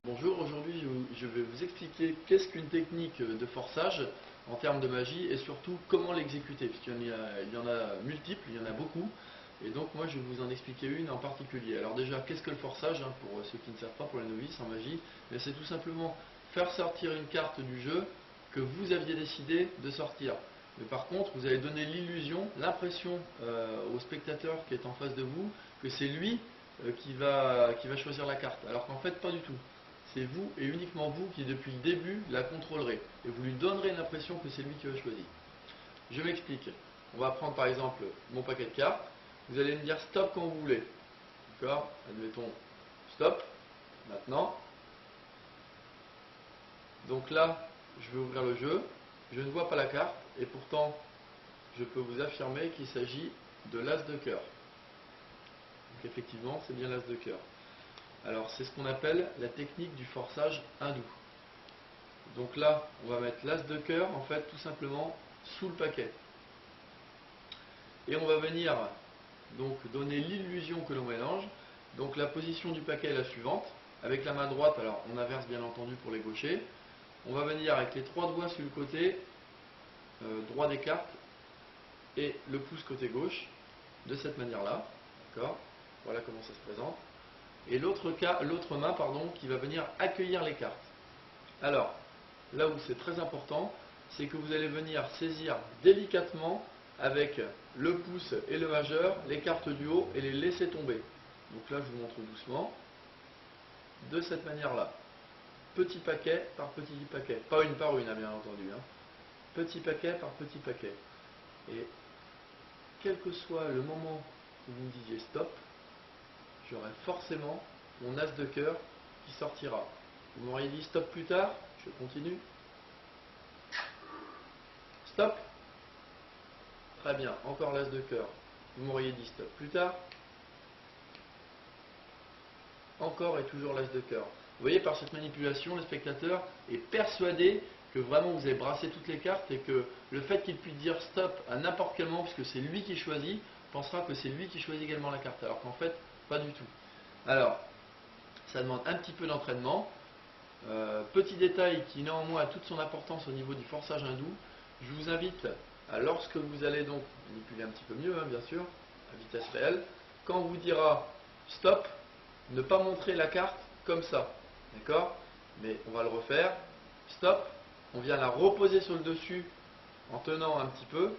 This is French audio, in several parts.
Bonjour, aujourd'hui je vais vous expliquer qu'est-ce qu'une technique de forçage en termes de magie et surtout comment l'exécuter, il y en a multiples, il y en a beaucoup, et donc moi je vais vous en expliquer une en particulier. Alors déjà, qu'est-ce que le forçage, pour ceux qui ne savent pas, pour les novices en magie? C'est tout simplement faire sortir une carte du jeu que vous aviez décidé de sortir. Mais par contre, vous allez donner l'illusion, l'impression au spectateur qui est en face de vous que c'est lui qui va choisir la carte, alors qu'en fait pas du tout. C'est vous et uniquement vous qui depuis le début la contrôlerez et vous lui donnerez l'impression que c'est lui qui a choisi. Je m'explique. On va prendre par exemple mon paquet de cartes. Vous allez me dire stop quand vous voulez. D'accord? Admettons stop. Maintenant. Donc là, je vais ouvrir le jeu. Je ne vois pas la carte et pourtant je peux vous affirmer qu'il s'agit de l'as de cœur. Donc effectivement, c'est bien l'as de cœur. Alors c'est ce qu'on appelle la technique du forçage hindou. Donc là, on va mettre l'as de cœur, en fait, tout simplement sous le paquet. Et on va venir donc donner l'illusion que l'on mélange. Donc la position du paquet est la suivante. Avec la main droite, alors on inverse bien entendu pour les gauchers. On va venir avec les trois doigts sur le côté droit des cartes et le pouce côté gauche, de cette manière-là. D'accord? Voilà comment ça se présente. Et l'autre main, qui va venir accueillir les cartes. Alors, là où c'est très important, c'est que vous allez venir saisir délicatement avec le pouce et le majeur les cartes du haut et les laisser tomber. Donc là, je vous montre doucement, de cette manière-là. Petit paquet par petit paquet. Pas une par une, bien entendu. Petit paquet par petit paquet. Et quel que soit le moment où vous me disiez stop, j'aurai forcément mon as de cœur qui sortira. Vous m'auriez dit stop plus tard, je continue. Stop. Très bien, encore l'as de cœur. Vous m'auriez dit stop plus tard. Encore et toujours l'as de cœur. Vous voyez, par cette manipulation, le spectateur est persuadé que vraiment vous avez brassé toutes les cartes et que le fait qu'il puisse dire stop à n'importe quel moment, puisque c'est lui qui choisit, pensera que c'est lui qui choisit également la carte, alors qu'en fait, pas du tout. Alors, ça demande un petit peu d'entraînement. Petit détail qui néanmoins a toute son importance au niveau du forçage hindou, je vous invite à, lorsque vous allez donc manipuler un petit peu mieux, bien sûr, à vitesse réelle, quand on vous dira stop, ne pas montrer la carte comme ça, d'accord? Mais on va le refaire, stop, on vient la reposer sur le dessus en tenant un petit peu,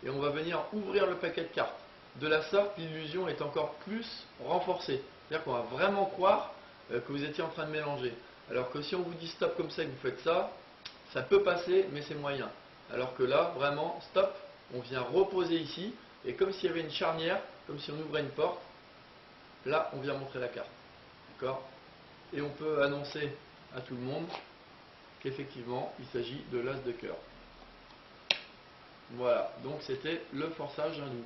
et on va venir ouvrir le paquet de cartes. De la sorte, l'illusion est encore plus renforcée. C'est-à-dire qu'on va vraiment croire que vous étiez en train de mélanger. Alors que si on vous dit stop comme ça et que vous faites ça, ça peut passer, mais c'est moyen. Alors que là, vraiment, stop, on vient reposer ici, et comme s'il y avait une charnière, comme si on ouvrait une porte, là, on vient montrer la carte. D'accord? Et on peut annoncer à tout le monde qu'effectivement, il s'agit de l'as de cœur. Voilà, donc c'était le forçage hindou.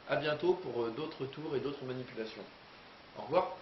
A bientôt pour d'autres tours et d'autres manipulations. Au revoir.